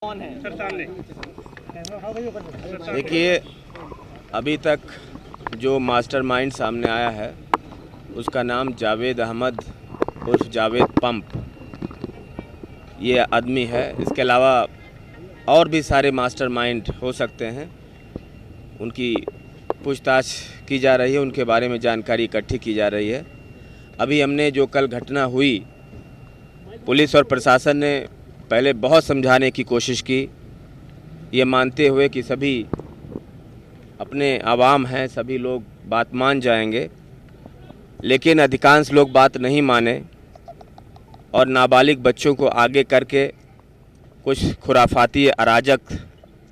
कौन है सर सामने? देखिए, अभी तक जो मास्टरमाइंड सामने आया है उसका नाम जावेद अहमद उर्फ जावेद पंप ये आदमी है। इसके अलावा और भी सारे मास्टरमाइंड हो सकते हैं, उनकी पूछताछ की जा रही है, उनके बारे में जानकारी इकट्ठी की जा रही है। अभी हमने जो कल घटना हुई, पुलिस और प्रशासन ने पहले बहुत समझाने की कोशिश की, ये मानते हुए कि सभी अपने आवाम हैं, सभी लोग बात मान जाएंगे, लेकिन अधिकांश लोग बात नहीं माने और नाबालिग बच्चों को आगे करके कुछ खुराफाती अराजक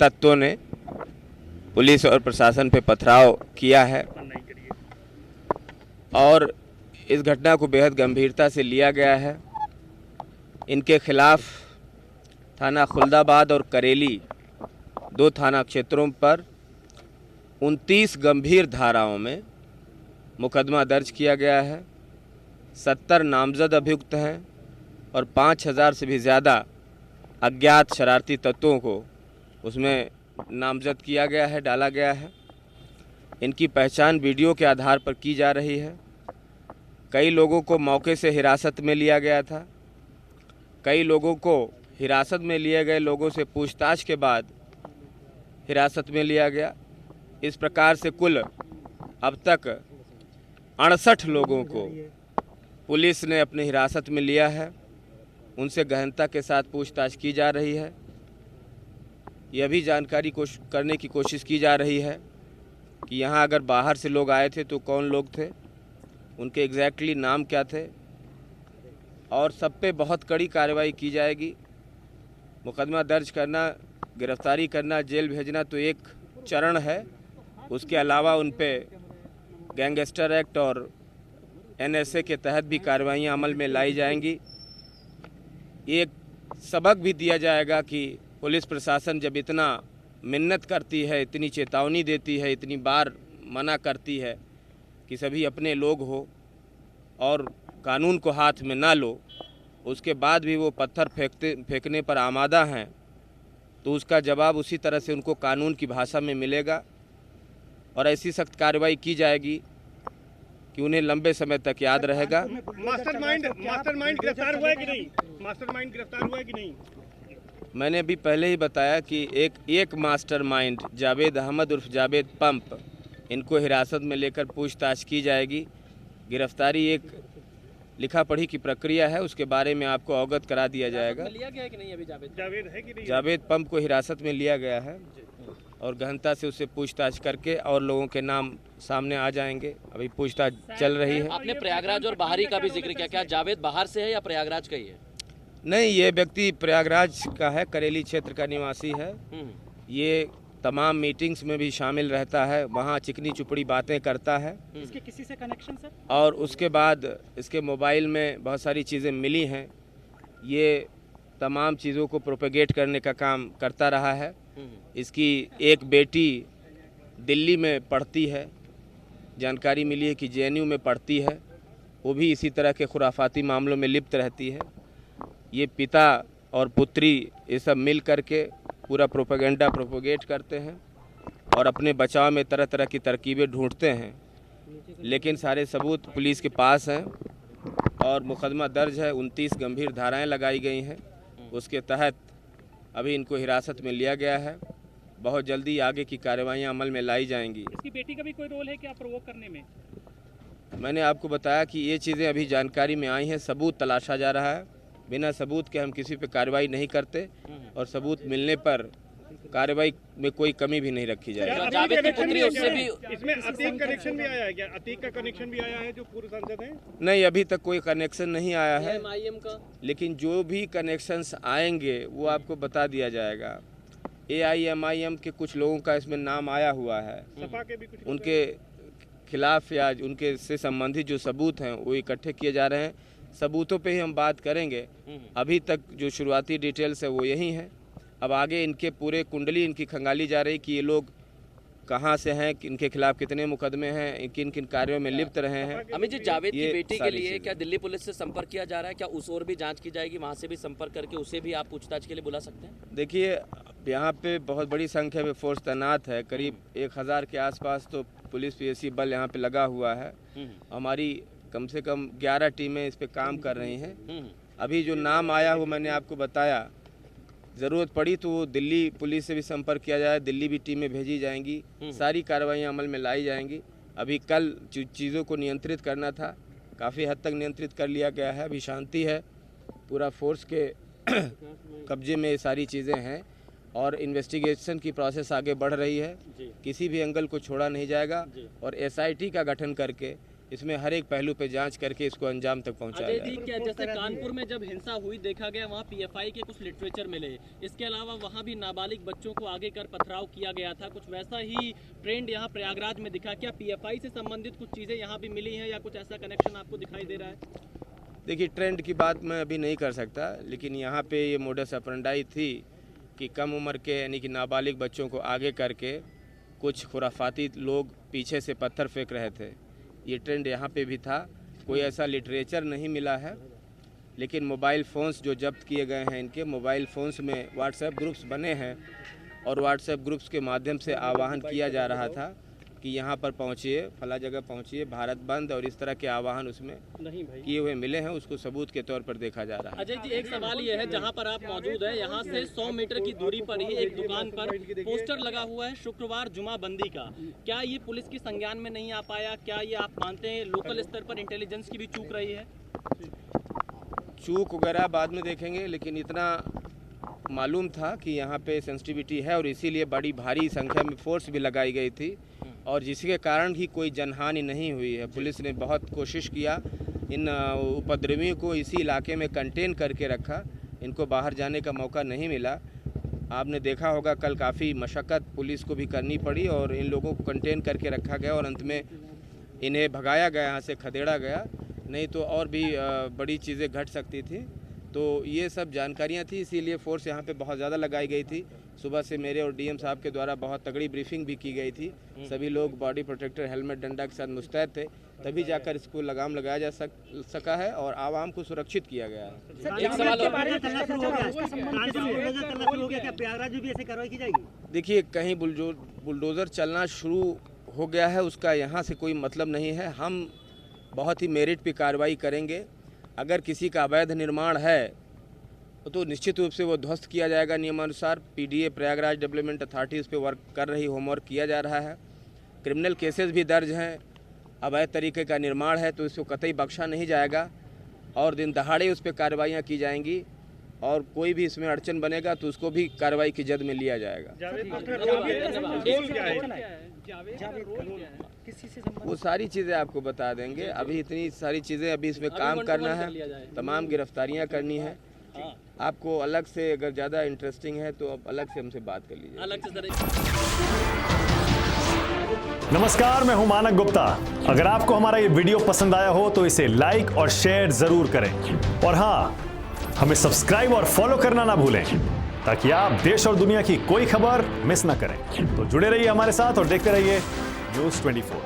तत्वों ने पुलिस और प्रशासन पे पथराव किया है और इस घटना को बेहद गंभीरता से लिया गया है। इनके खिलाफ थाना खुल्दाबाद और करेली दो थाना क्षेत्रों पर 29 गंभीर धाराओं में मुकदमा दर्ज किया गया है। 70 नामजद अभियुक्त हैं और 5000 से भी ज़्यादा अज्ञात शरारती तत्वों को उसमें नामजद किया गया है, डाला गया है। इनकी पहचान वीडियो के आधार पर की जा रही है। कई लोगों को मौके से हिरासत में लिया गया था। कई लोगों को हिरासत में लिए गए लोगों से पूछताछ के बाद हिरासत में लिया गया। इस प्रकार से कुल अब तक 68 लोगों को पुलिस ने अपनी हिरासत में लिया है। उनसे गहनता के साथ पूछताछ की जा रही है। यह भी जानकारी करने की कोशिश की जा रही है कि यहाँ अगर बाहर से लोग आए थे तो कौन लोग थे, उनके एग्जैक्टली नाम क्या थे, और सब पे बहुत कड़ी कार्रवाई की जाएगी। मुकदमा दर्ज करना, गिरफ्तारी करना, जेल भेजना तो एक चरण है, उसके अलावा उन पे गैंगस्टर एक्ट और एनएसए के तहत भी कार्रवाइयाँ अमल में लाई जाएंगी। एक सबक भी दिया जाएगा कि पुलिस प्रशासन जब इतना मिन्नत करती है, इतनी चेतावनी देती है, इतनी बार मना करती है कि सभी अपने लोग हो और कानून को हाथ में ना लो, उसके बाद भी वो पत्थर फेंकने पर आमादा हैं, तो उसका जवाब उसी तरह से उनको कानून की भाषा में मिलेगा और ऐसी सख्त कार्रवाई की जाएगी कि उन्हें लंबे समय तक याद रहेगा। मास्टरमाइंड गिरफ्तार हुआ है कि नहीं? मास्टरमाइंड गिरफ्तार हुआ है कि नहीं? मैंने अभी पहले ही बताया कि एक मास्टरमाइंड जावेद अहमद उर्फ जावेद पंप, इनको हिरासत में लेकर पूछताछ की जाएगी। गिरफ्तारी एक लिखा पढ़ी की प्रक्रिया है, उसके बारे में आपको अवगत करा दिया जाएगा। लिया गया है कि नहीं? अभी जावेद है कि नहीं? जावेद पंप को हिरासत में लिया गया है और गहनता से उससे पूछताछ करके और लोगों के नाम सामने आ जाएंगे। अभी पूछताछ चल रही है। आपने प्रयागराज और बाहरी का भी जिक्र किया, क्या जावेद बाहर से है या प्रयागराज का ही है? नहीं, ये व्यक्ति प्रयागराज का है, करेली क्षेत्र का निवासी है। ये तमाम मीटिंग्स में भी शामिल रहता है, वहाँ चिकनी चुपड़ी बातें करता है। इसके किसी से कनेक्शन सर? और उसके बाद इसके मोबाइल में बहुत सारी चीज़ें मिली हैं। ये तमाम चीज़ों को प्रोपेगेट करने का काम करता रहा है। इसकी एक बेटी दिल्ली में पढ़ती है, जानकारी मिली है कि जेएनयू में पढ़ती है, वो भी इसी तरह के खुराफाती मामलों में लिप्त रहती है। ये पिता और पुत्री ये सब मिल करके पूरा प्रोपेगेट करते हैं और अपने बचाव में तरह तरह की तरकीबें ढूंढते हैं, लेकिन सारे सबूत पुलिस के पास हैं और मुकदमा दर्ज है। 29 गंभीर धाराएं लगाई गई हैं, उसके तहत अभी इनको हिरासत में लिया गया है। बहुत जल्दी आगे की कार्रवाइयां अमल में लाई जाएंगी। इसकी बेटी का भी कोई रोल है क्या प्रोवोक करने में? मैंने आपको बताया कि ये चीज़ें अभी जानकारी में आई हैं, सबूत तलाशा जा रहा है। बिना सबूत के हम किसी पे कार्रवाई नहीं करते और सबूत मिलने पर कार्रवाई में कोई कमी भी नहीं रखी जाएगी। जावेद की पुत्री उससे भी इसमें अतीक कनेक्शन भी आया है क्या? अतीक का कनेक्शन भी आया है जो पूर्व सांसद हैं? नहीं, अभी तक कोई कनेक्शन नहीं आया है, एमआईएम का, लेकिन जो भी कनेक्शंस आएंगे वो आपको बता दिया जाएगा। एआईएमआईएम के कुछ लोगों का इसमें नाम आया हुआ है। सपा के भी कुछ उनके खिलाफ या उनके से संबंधित जो सबूत हैं वो इकट्ठे किए जा रहे हैं। सबूतों पे ही हम बात करेंगे। अभी तक जो शुरुआती डिटेल्स है वो यही है। अब आगे इनके पूरे कुंडली इनकी खंगाली जा रही कि ये लोग कहाँ से हैं, इनके खिलाफ कितने मुकदमे हैं, किन किन कार्यों में लिप्त रहे हैं। अमित जी, जावेद की ये बेटी के सारी लिए चीजें। क्या दिल्ली पुलिस से संपर्क किया जा रहा है? क्या उस ओर भी जांच की जाएगी, वहां से भी संपर्क करके उसे भी आप पूछताछ के लिए बुला सकते हैं? देखिए, यहाँ पे बहुत बड़ी संख्या में फोर्स तैनात है, करीब 1000 के आसपास तो पुलिस पीएसी बल यहाँ पे लगा हुआ है। हमारी कम से कम 11 टीमें इस पे काम कर रही हैं। अभी जो नाम आया वो मैंने आपको बताया, ज़रूरत पड़ी तो दिल्ली पुलिस से भी संपर्क किया जाए, दिल्ली भी टीमें भेजी जाएंगी, सारी कार्रवाइयाँ अमल में लाई जाएंगी। अभी कल चीज़ों को नियंत्रित करना था, काफ़ी हद तक नियंत्रित कर लिया गया है, अभी शांति है, पूरा फोर्स के कब्जे में ये सारी चीज़ें हैं और इन्वेस्टिगेशन की प्रोसेस आगे बढ़ रही है। किसी भी एंगल को छोड़ा नहीं जाएगा और एसआईटी का गठन करके इसमें हर एक पहलू पे जांच करके इसको अंजाम तक पहुंचाया अजय जाएगा। जी, क्या जैसे कानपुर में जब हिंसा हुई देखा गया, वहाँ पीएफआई के कुछ लिटरेचर मिले, इसके अलावा वहाँ भी नाबालिग बच्चों को आगे कर पथराव किया गया था, कुछ वैसा ही ट्रेंड यहाँ प्रयागराज में दिखा। क्या पीएफआई से संबंधित कुछ चीज़ें यहाँ भी मिली हैं या कुछ ऐसा कनेक्शन आपको दिखाई दे रहा है? देखिए, ट्रेंड की बात मैं अभी नहीं कर सकता, लेकिन यहाँ पे ये मोडस ऑपरेंडाई थी कि कम उम्र के यानी कि नाबालिग बच्चों को आगे करके कुछ खुराफाती लोग पीछे से पत्थर फेंक रहे थे। ये ट्रेंड यहाँ पे भी था। कोई ऐसा लिटरेचर नहीं मिला है, लेकिन मोबाइल फ़ोन्स जो जब्त किए गए हैं, इनके मोबाइल फ़ोन्स में व्हाट्सएप ग्रुप्स बने हैं और व्हाट्सएप ग्रुप्स के माध्यम से आह्वान किया जा रहा था कि यहाँ पर पहुँचिए, फला जगह पहुँचिए, भारत बंद और इस तरह के आह्वान उसमें किए हुए मिले हैं। उसको सबूत के तौर पर देखा जा रहा है। अजय जी, एक सवाल ये है, जहाँ पर आप मौजूद हैं, यहाँ से 100 मीटर की दूरी पर ही एक दुकान पर पोस्टर लगा हुआ है शुक्रवार जुमा बंदी का। क्या ये पुलिस की संज्ञान में नहीं आ पाया? क्या ये आप मानते हैं लोकल स्तर पर इंटेलिजेंस की भी चूक रही है? चूक वगैरह बाद में देखेंगे, लेकिन इतना मालूम था कि यहाँ पे सेंसिटिविटी है और इसीलिए बड़ी भारी संख्या में फोर्स भी लगाई गई थी और जिसके कारण ही कोई जनहानि नहीं हुई है। पुलिस ने बहुत कोशिश किया, इन उपद्रवियों को इसी इलाके में कंटेन करके रखा, इनको बाहर जाने का मौका नहीं मिला। आपने देखा होगा कल काफ़ी मशक्क़त पुलिस को भी करनी पड़ी और इन लोगों को कंटेन करके रखा गया और अंत में इन्हें भगाया गया, यहाँ से खदेड़ा गया, नहीं तो और भी बड़ी चीज़ें घट सकती थी। तो ये सब जानकारियाँ थी, इसीलिए फोर्स यहाँ पे बहुत ज़्यादा लगाई गई थी। सुबह से मेरे और डीएम साहब के द्वारा बहुत तगड़ी ब्रीफिंग भी की गई थी। सभी लोग बॉडी प्रोटेक्टर, हेलमेट, डंडा के साथ मुस्तैद थे, तभी जाकर इसको लगाम लगाया जा सका है और आवाम को सुरक्षित किया गया है। एक सवाल और। देखिए, कहीं बुलडोज़र चलना शुरू हो गया है, उसका यहाँ से कोई मतलब नहीं है। हम बहुत ही मेरिट पे कार्रवाई करेंगे। अगर किसी का अवैध निर्माण है तो निश्चित रूप से वो ध्वस्त किया जाएगा नियमानुसार। पीडीए प्रयागराज डेवलपमेंट अथॉरिटी इस पे वर्क कर रही, होमवर्क किया जा रहा है। क्रिमिनल केसेस भी दर्ज हैं, अवैध तरीके का निर्माण है तो इसको कतई बख्शा नहीं जाएगा और दिन दहाड़े उस पर कार्रवाइयाँ की जाएंगी और कोई भी इसमें अड़चन बनेगा तो उसको भी कार्रवाई की जद में लिया जाएगा। वो सारी चीज़ें आपको बता देंगे। अभी इतनी सारी चीज़ें अभी इसमें काम करना है, तमाम गिरफ्तारियां करनी है। आपको अलग से अगर ज़्यादा इंटरेस्टिंग है तो अब अलग से हमसे बात कर लीजिए। अलग से नमस्कार, मैं हूं मानक गुप्ता। अगर आपको हमारा ये वीडियो पसंद आया हो तो इसे लाइक और शेयर जरूर करें और हाँ, हमें सब्सक्राइब और फॉलो करना ना भूलें ताकि आप देश और दुनिया की कोई खबर मिस ना करें। तो जुड़े रहिए हमारे साथ और देखते रहिए न्यूज़ 24।